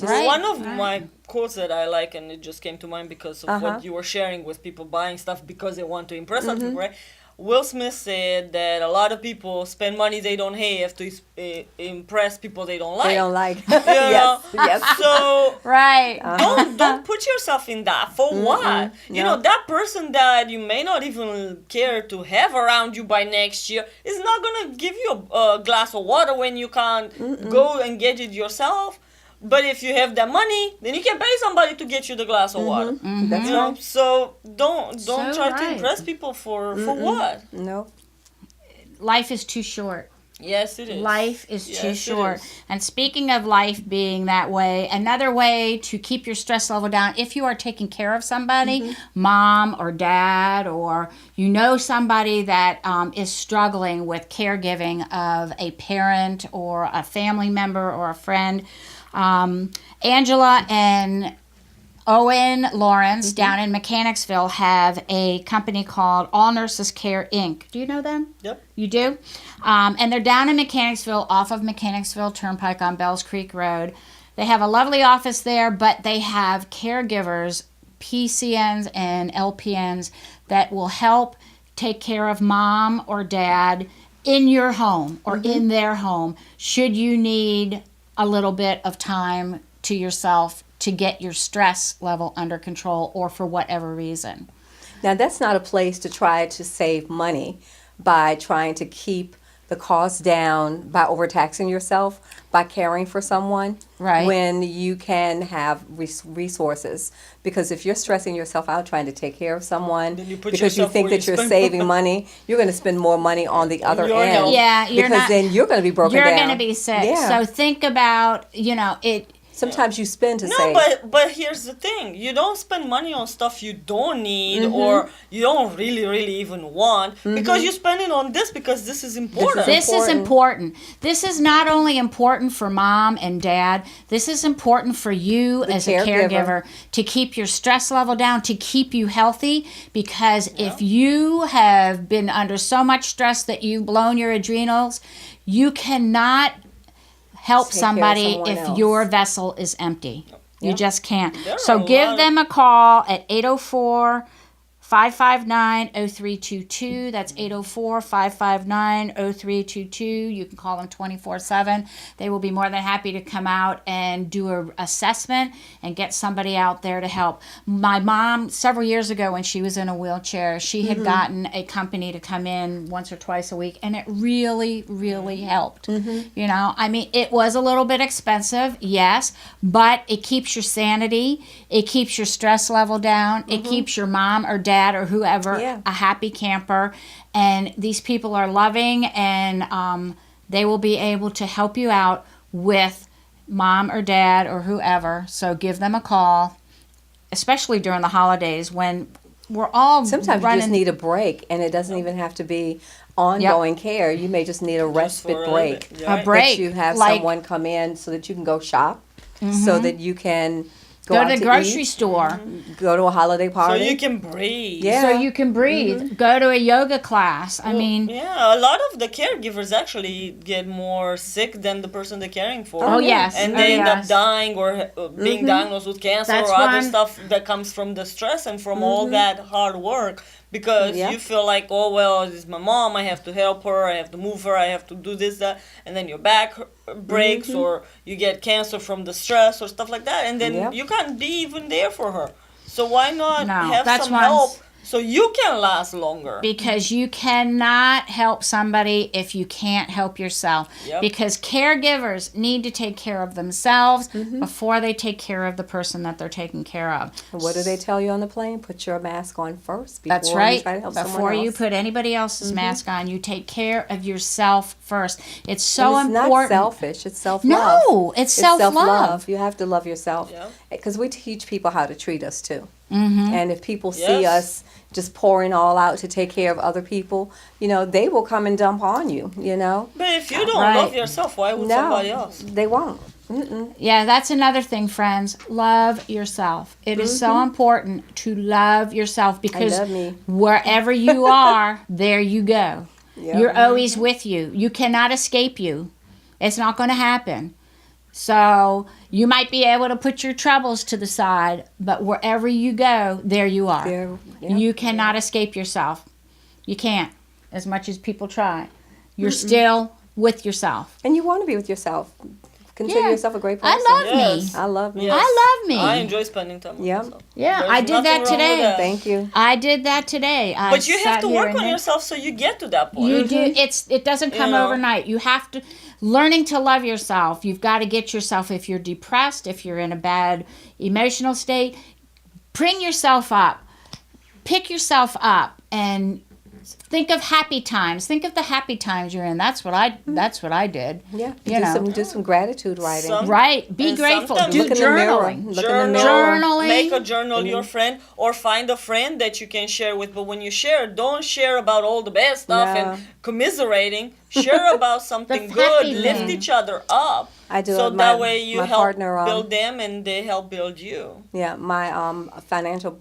Right. One of my quotes that I like, and it just came to mind because of what you were sharing with people buying stuff because they want to impress other people, right? Will Smith said that a lot of people spend money they don't have to impress people they don't like. They don't like. You know? Yes. So Right. don't put yourself in that. For what? You know, that person that you may not even care to have around you by next year is not gonna give you a glass of water when you can't go and get it yourself. But if you have that money, then you can pay somebody to get you the glass of water. That's You know? right. So don't So try to right. impress people for what? No. Life is too short. Yes, it is. Life is Yes, too it short. is. And speaking of life being that way, another way to keep your stress level down, if you are taking care of somebody, mom or dad, or you know somebody that is struggling with caregiving of a parent or a family member or a friend, Angela and Owen Lawrence down in Mechanicsville have a company called All Nurses Care Inc. Do you know them? Yep. You do? And they're down in Mechanicsville, off of Mechanicsville Turnpike on Bells Creek Road. They have a lovely office there, but they have caregivers, PCNs and LPNs, that will help take care of mom or dad in your home or in their home should you need a little bit of time to yourself to get your stress level under control or for whatever reason. Now, that's not a place to try to save money by trying to keep the cost down by overtaxing yourself by caring for someone. Right. When you can have resources. Because if you're stressing yourself out trying to take care of someone Then you put because you yourself think where that you you're spend saving money, you're going to spend more money on the other your end. health. Yeah, you're because not- then you're going to be broken You're down. going to be sick. Yeah. So think about, it. Sometimes you spend to No, save. but here's the thing: you don't spend money on stuff you don't need or you don't really even want because you're spending on this because this is important. This is important. This is not only important for mom and dad. This is important for you as a caregiver to keep your stress level down, to keep you healthy. Because if you have been under so much stress that you've blown your adrenals, you cannot help Take care of somebody someone if else. your vessel is empty. You just can't. There So are a give lot them a call at 804-559-0322. That's 804-559-0322. You can call them 24/7. They will be more than happy to come out and do an assessment and get somebody out there to help. My mom, several years ago when she was in a wheelchair, she had gotten a company to come in once or twice a week, and it really, really helped. You know, I mean, it was a little bit expensive, yes, but it keeps your sanity. It keeps your stress level down. It keeps your mom or dad or whoever a happy camper. And these people are loving, and they will be able to help you out with mom or dad or whoever. So give them a call, especially during the holidays when we're all Sometimes running. you just need a break, and it doesn't even have to be ongoing care. You may just need a respite for a break. bit, yeah. A break. That you have like, someone come in so that you can go shop, so that you can go go out to the grocery eat, store. go to a holiday So party. you can breathe. Yeah. So you can breathe. Go to a yoga class. I mean, Yeah, a lot of the caregivers actually get more sick than the person they're caring for. oh yes, And oh, they end up yes. dying or being diagnosed with cancer That's or other one- stuff that comes from the stress and from all that hard work because Yeah. you feel like, oh, well, this is my mom, I have to help her, I have to move her, I have to do this, that, and then your back breaks or you get cancer from the stress or stuff like that, and then Yep. you can't be even there for her. So why not No, have that's some once- help so you can last longer. Because you cannot help somebody if you can't help yourself. Yep. Because caregivers need to take care of themselves before they take care of the person that they're taking care of. What do they tell you on the plane? Put your mask on first before That's right. you try to help someone Before you else. put anybody else's mask on, you take care of yourself first. It's so And it's important. not selfish. It's self-love. No, it's self-love. You have to love yourself. Yeah. Because we teach people how to treat us too. Mm-hmm. And if people see Yes. us just pouring all out to take care of other people, they will come and dump on you, But if you don't Right. love yourself, why would somebody else? they won't. Mm-mm. Yeah, that's another thing, friends. Love yourself. It is so important to love yourself because love me. wherever you are, there you go. Yep. You're always with you. You cannot escape you. It's not going to happen. So you might be able to put your troubles to the side, but wherever you go, there you are. Yeah. You cannot escape yourself. You can't, as much as people try. You're still with yourself. And you want to be with yourself. Consider Yeah. yourself a great person. I love Yes. me. I love me. Yes. I love me. I enjoy spending time with Yep. myself. Yeah, There's I did nothing that wrong with today. that. Thank you. I did that today. I But you have sat to here work and on did- yourself so you get to that point. You do. It doesn't come You know. overnight. You have to learning to love yourself. You've got to get yourself. If you're depressed, if you're in a bad emotional state, bring yourself up, pick yourself up, and think of happy times. Think of the happy times you're in. That's what I. That's what I did. Yeah. You know. Do some gratitude writing. Some- Right. Be And grateful. sometimes Do Look in the mirror. journaling. Look in the mirror. Journaling. Make a journal your friend, or find a friend that you can share with. But when you share, don't share about all the bad stuff No. and commiserating. Share about something The good. happy Lift thing. each other up. I do. So My- that way you my help partner, build them and they help build you. Yeah, my financial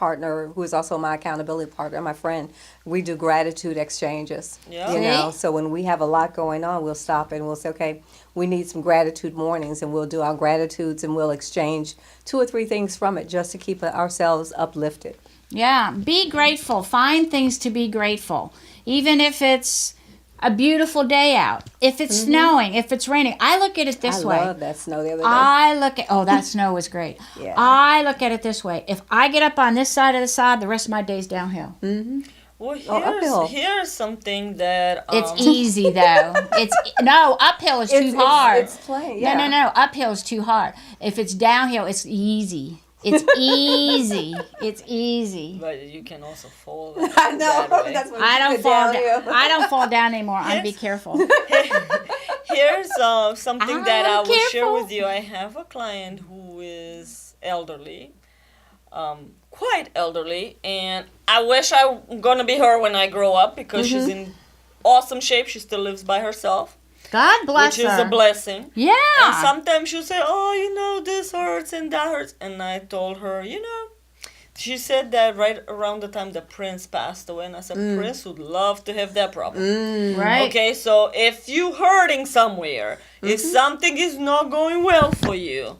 partner, who is also my accountability partner, my friend, we do gratitude exchanges. Yeah. See? So when we have a lot going on, we'll stop and we'll say, okay, we need some gratitude mornings, and we'll do our gratitudes and we'll exchange 2 or 3 things from it just to keep ourselves uplifted. Yeah, be grateful. Find things to be grateful. Even if it's a beautiful day out, if it's snowing, if it's raining. I look at it this way. I love that snow the other day. I look at, that snow was great. Yeah. I look at it this way. If I get up on this side of the sod, the rest of my day's downhill. Well, uphill. here's something that It's easy though. Uphill is too hard. It's plain. Yeah. No. Uphill is too hard. If it's downhill, it's easy. It's easy. It's easy. But you can also fall. I know. that way. That's what I don't fall down. down. I don't fall down anymore. I'm be careful. Here's something that I will share careful. with you. I have a client who is elderly, quite elderly, and I wish I'm gonna be her when I grow up because she's in awesome shape. She still lives by herself, God bless which her. is a blessing. Yeah. And sometimes she'll say, "Oh, this hurts and that hurts," and I told her, she said that right around the time that Prince passed away, and I said, Prince would love to have that problem. Right. Okay, so if you hurting somewhere, if something is not going well for you,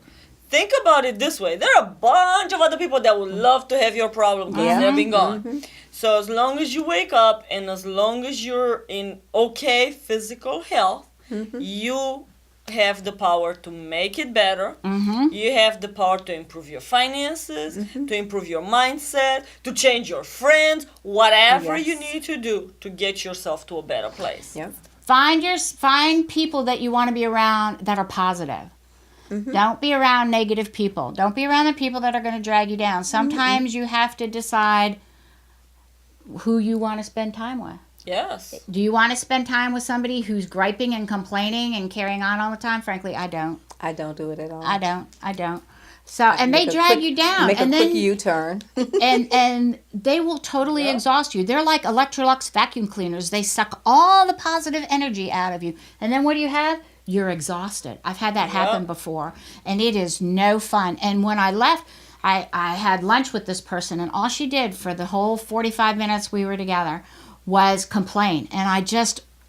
think about it this way. There are a bunch of other people that would love to have your problem because they've been gone. So as long as you wake up and as long as you're in okay physical health, you have the power to make it better. You have the power to improve your finances, to improve your mindset, to change your friends, whatever you need to do to get yourself to a better place. Yep. Find people that you want to be around that are positive. Don't be around negative people. Don't be around the people that are going to drag you down. Sometimes you have to decide who you want to spend time with. Yes. Do you want to spend time with somebody who's griping and complaining and carrying on all the time? Frankly, I don't. I don't do it at all. I don't. So, and they Make a drag quick- you down. Make and a then, quick U-turn. and they will totally exhaust you. They're like Electrolux vacuum cleaners. They suck all the positive energy out of you. And then what do you have? You're exhausted. I've had that happen before, and it is no fun. And when I left, I had lunch with this person, and all she did for the whole 45 minutes we were together was complain. And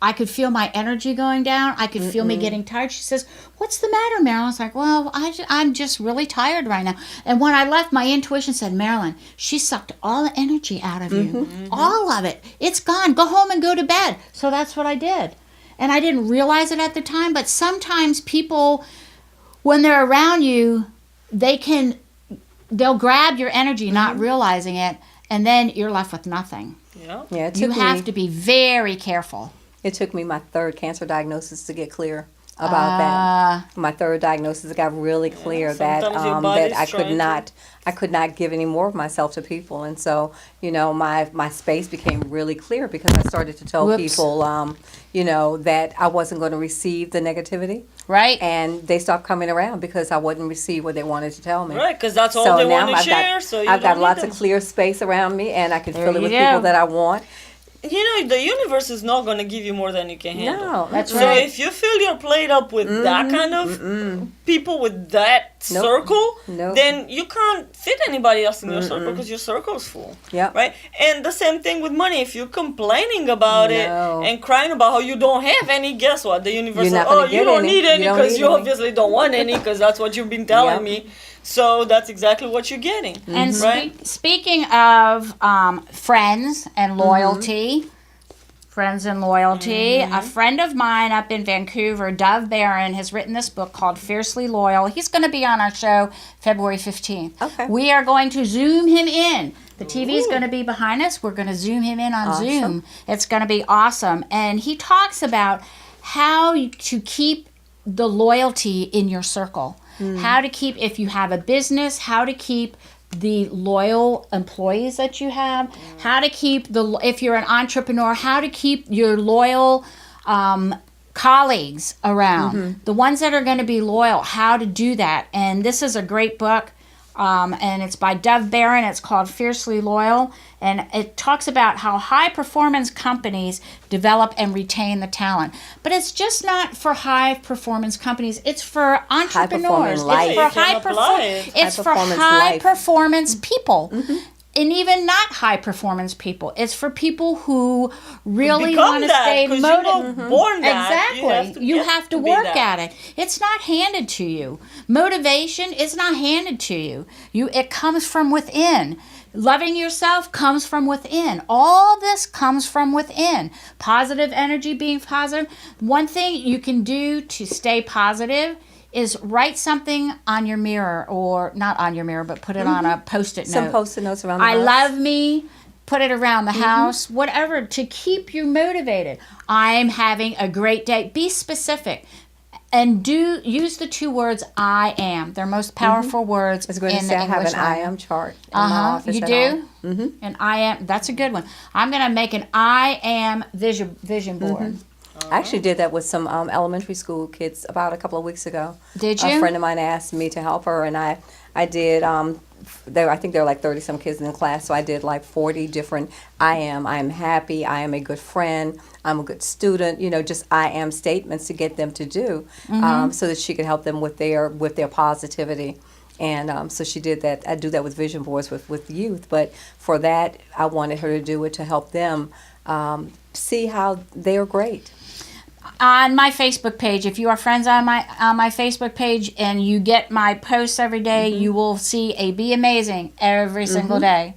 I could feel my energy going down. I could feel me getting tired. She says, "What's the matter, Marilyn?" I was like, "Well, I'm just really tired right now." And when I left, my intuition said, "Marilyn, she sucked all the energy out of you. All of it. It's gone. Go home and go to bed." So that's what I did. And I didn't realize it at the time, but sometimes people, when they're around you, they'll grab your energy, not realizing it, and then you're left with nothing. Yeah. Yeah, it You took have me, to be very careful. it took me my third cancer diagnosis to get clear about that. My third diagnosis, it got really clear that sometimes your body's that trying to- I could not give any more of myself to people, and so my space became really clear because I started to tell Whoops. people that I wasn't going to receive the negativity, Right? and they stopped coming around because I wouldn't receive what they wanted to tell me. Right, because that's all So they now want to I've share. got, So you I've got don't lots need of them. clear space around me, and I can There fill it you with go. people that I want. The universe is not going to give you more than you can handle. No, That's So right. if you fill your plate up with that kind of people with that Nope. circle, Nope. then you can't fit anybody else in your circle because your circle's full. Yep. Right? And the same thing with money. If you're complaining about it No. and crying about how you don't have any, guess what? The universe You're says, not gonna oh, you get don't any. need any You don't because need you any." obviously don't want any because that's what you've been telling Yep. me. So that's exactly what you're getting. And Right? speaking of friends and loyalty, friends and loyalty, a friend of mine up in Vancouver, Dove Barron, has written this book called Fiercely Loyal. He's going to be on our show February 15th. Okay. We are going to Zoom him in. The TV is going to be behind us. We're going to Zoom him in on Awesome. Zoom. It's going to be awesome. And he talks about how to keep the loyalty in your circle. How to keep, if you have a business, how to keep the loyal employees that you have, how to keep if you're an entrepreneur, how to keep your loyal colleagues around, the ones that are going to be loyal, how to do that. And this is a great book. And it's by Dove Barron. It's called Fiercely Loyal. And it talks about how high performance companies develop and retain the talent. But it's just not for high performance companies. It's for entrepreneurs. life. It's Yeah, for you can apply it. It's for High-performance high life. performance people. And even not high performance people. It's for people who really Become want to that, stay 'cause motivated. you're not born that. Exactly. You have to be work that. at it. It's not handed to you. Motivation is not handed to you. It comes from within. Loving yourself comes from within. All this comes from within. Positive energy, being positive. One thing you can do to stay positive is write something on your mirror, or not on your mirror, but put it on a Post-it note. Some Post-it notes around the I house. love me. Put it around the house, whatever, to keep you motivated. I'm having a great day. Be specific. And use the two words I am. They're most powerful words I was going to in say the I have English an I language. am chart in my office You at do? home. Mm-hmm. And I am, that's a good one. I'm going to make an I am vision board. I actually did that with some elementary school kids about a couple of weeks ago. Did A you? friend of mine asked me to help her, and I did. I think there were like 30 some kids in the class, so I did like 40 different I am happy, I am a good friend, I'm a good student, just I am statements to get them to do, so that she could help them with their positivity. And so she did that. I do that with vision boards with youth, but for that, I wanted her to do it to help them see how they are great. On my Facebook page, if you are friends on my Facebook page and you get my posts every day, you will see a Be Amazing every single day.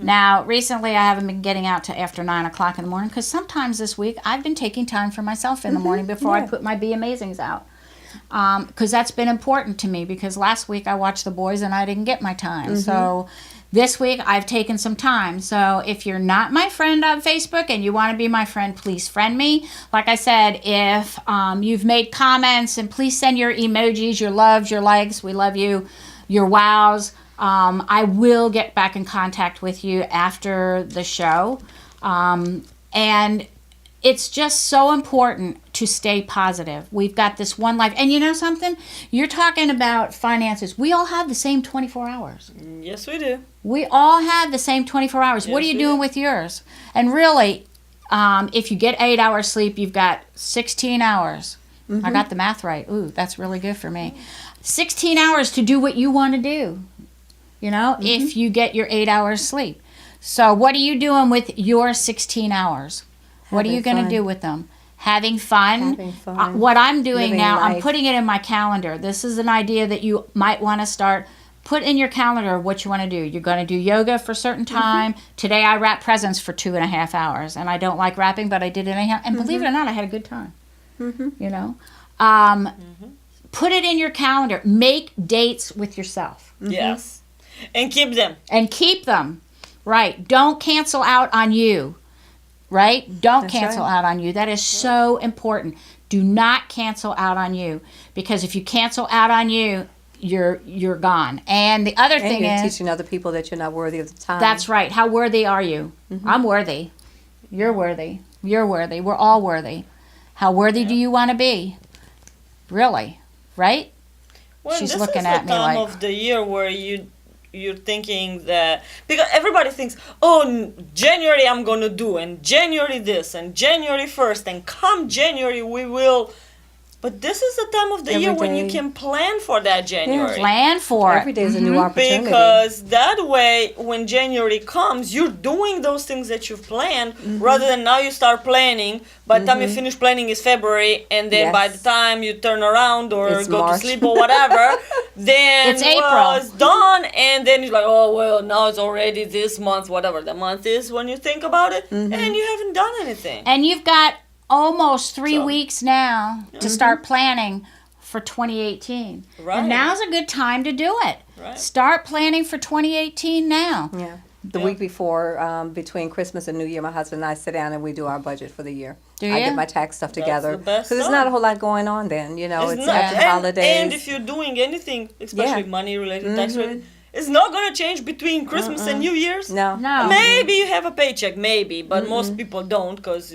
Now, recently I haven't been getting out to after 9 o'clock in the morning because sometimes this week I've been taking time for myself in the morning before I put my Be Amazings out. Because that's been important to me, because last week I watched the boys and I didn't get my time. So this week I've taken some time. So if you're not my friend on Facebook and you want to be my friend, please friend me. Like I said, if you've made comments, and please send your emojis, your loves, your likes. We love you. Your wows. I will get back in contact with you after the show. And it's just so important to stay positive. We've got this one life. And you know something? You're talking about finances. We all have the same 24 hours. Yes, we do. We all have the same 24 hours. What are Yes, you we doing do. with yours? And really, if you get 8 hours sleep, you've got 16 hours. I got the math right. Ooh, that's really good for me. 16 hours to do what you want to do, if you get your 8 hours sleep. So what are you doing with your 16 hours? What are you going to fun. do with them? Having fun. Having fun. What I'm doing Living now, I'm life. putting it in my calendar. This is an idea that you might want to start. Put in your calendar what you want to do. You're going to do yoga for a certain time. Today I wrapped presents for 2.5 hours. And I don't like wrapping, but I did it anyhow. And believe it or not, I had a good time. Put it in your calendar. Make dates with yourself. Yes. And keep them. And keep them. Right. Don't cancel out on you. Right? Don't That's cancel right. out on you. That is so important. Do not cancel out on you, because if you cancel out on you, you're gone. And the other And thing you're is, teaching other people that you're not worthy of the time. that's right. How worthy are you? Mm-hmm. I'm worthy. You're worthy. You're worthy. We're all worthy. How worthy do you want to be? Really? Right? Well, She's this looking is at the me time like- of the year where you're thinking that, because everybody thinks, oh, January I'm gonna do, and January this, and January 1st, and come January we will. But this is the time of the Every year when you day. can plan for that January. Plan for Every it. day is a new opportunity. Because that way, when January comes, you're doing those things that you've planned, rather than now you start planning. By the time you finish planning is February, and then by the Yes. time you turn around or It's go March. to sleep or whatever, then It's April. it's done, and then you're like, oh well, now it's already this month, whatever the month is when you think about it, and you haven't done anything. And you've got almost 3 So- weeks now to start planning for 2018. Right. And now's a good time to do it. Right. Start planning for 2018 now. Yeah. The Yeah. week before, between Christmas and New Year, my husband and I sit down and we do our budget for the year. Do I ya? get my tax stuff That's together. the best there's time. not a whole lot going on then, you know. It's not- after the holidays. And if you're doing anything, especially Yeah. money related, tax related, it's not gonna change between Christmas and New Year's. No. No. Maybe you have a paycheck, maybe, but most people don't, because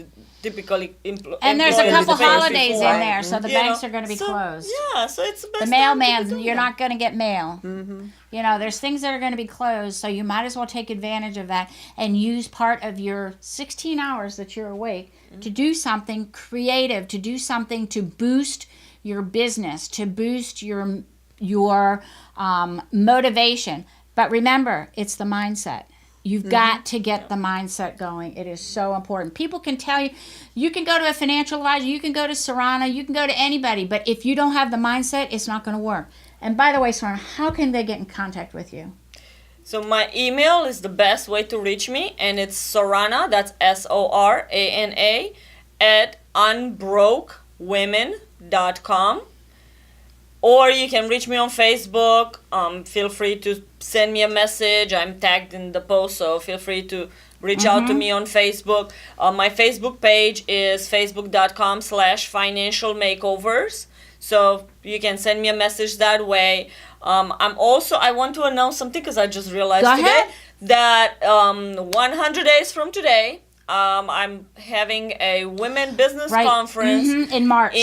typically And there's a employees couple pay holidays before, in there, so the you banks know. are going to be So, closed. Yeah, so it's the best The time to be mailman, doing you're that. not going to get mail. You know, there's things that are going to be closed, so you might as well take advantage of that and use part of your 16 hours that you're awake to do something creative, to do something to boost your business, to boost your motivation. But remember, it's the mindset. You've got to get the mindset going. It is so important. People can tell you, you can go to a financial advisor, you can go to Sorana, you can go to anybody, but if you don't have the mindset, it's not going to work. And by the way, Sorana, how can they get in contact with you? So my email is the best way to reach me, and it's Sorana, that's Sorana, at unbrokewomen.com. Or you can reach me on Facebook. Feel free to send me a message. I'm tagged in the post, so feel free to reach out to me on Facebook. My Facebook page is facebook.com/financial makeovers. So you can send me a message that way. I want to announce something because I just realized Go today ahead. that 100 days from today, I'm having a women business Right. conference In March.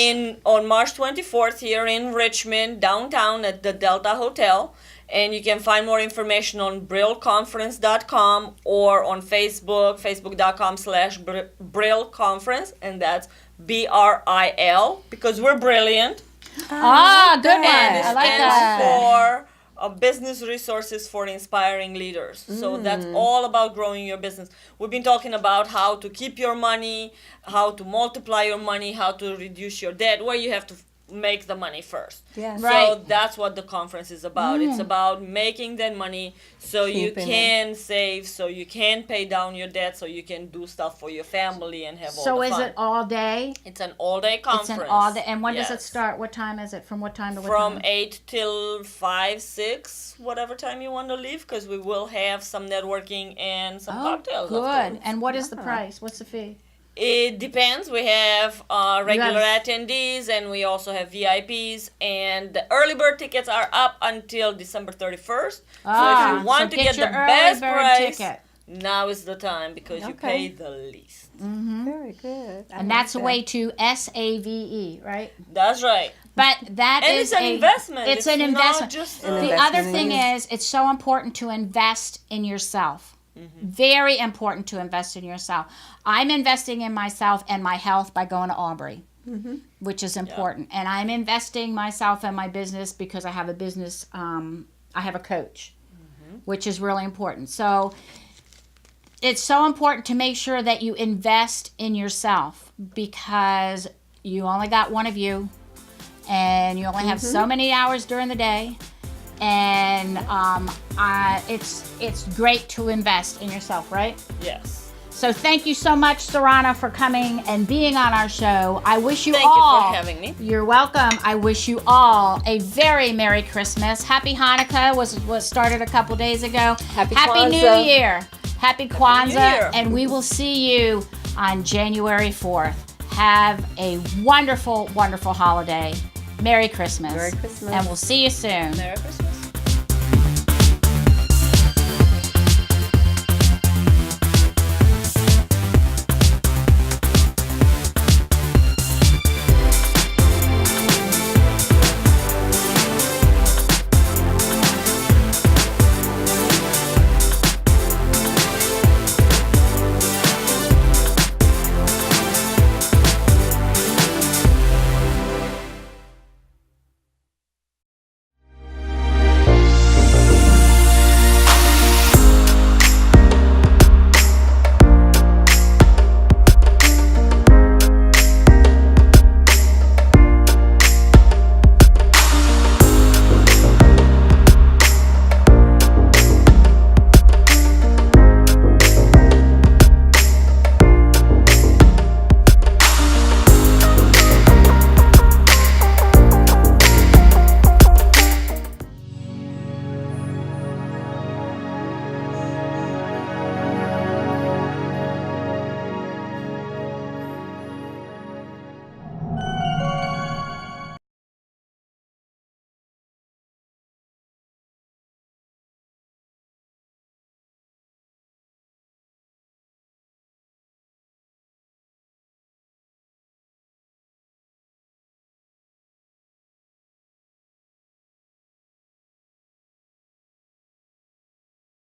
on March 24th here in Richmond, downtown at the Delta Hotel. And you can find more information on brillconference.com or on Facebook, facebook.com/brillconference, and that's BRIL, because we're brilliant. good one. And it I like stands that. for business resources for inspiring leaders. So that's all about growing your business. We've been talking about how to keep your money, how to multiply your money, how to reduce your debt, where you have to make the money first. Yes. So Right. that's what the conference is about. It's about making that money so you Keeping can save, so you can pay down your debt, so you can do stuff for your family and have all So the is fun. it all day? It's an all-day conference. It's an all day. And when does it Yes. start? What time is it? From what time to what From time? 8 till 5, 6, whatever time you want to leave, because we will have some networking and some cocktails. Good. afterwards. And what is the price? What's the fee? It depends. We have regular have- attendees, and we also have VIPs. And the early bird tickets are up until December 31st. So if you want to get the your early best bird price, ticket. now is the time because you Okay. pay the least. Very good. I And like that's a that. way to SAVE, right? That's right. But that And is it's an investment. It's an not investment. just An a- The investment other in thing you. is, it's so important to invest in yourself. Very important to invest in yourself. I'm investing in myself and my health by going to Aubrey, which is important. And I'm investing myself and my business because I have a business, I have a coach, which is really important. So it's so important to make sure that you invest in yourself because you only got one of you and you only have so many hours during the day. And it's great to invest in yourself, right? Yes. So thank you so much, Sorana, for coming and being on our show. I wish you Thank you all. for having me. You're welcome. I wish you all a very Merry Christmas. Happy Hanukkah was started a couple days ago. Happy New Kwanzaa. Year. Happy Year. Kwanzaa, and we will see you on January 4th. Have a wonderful, wonderful holiday. Merry Christmas. Merry Christmas. And we'll see you soon. Merry Christmas.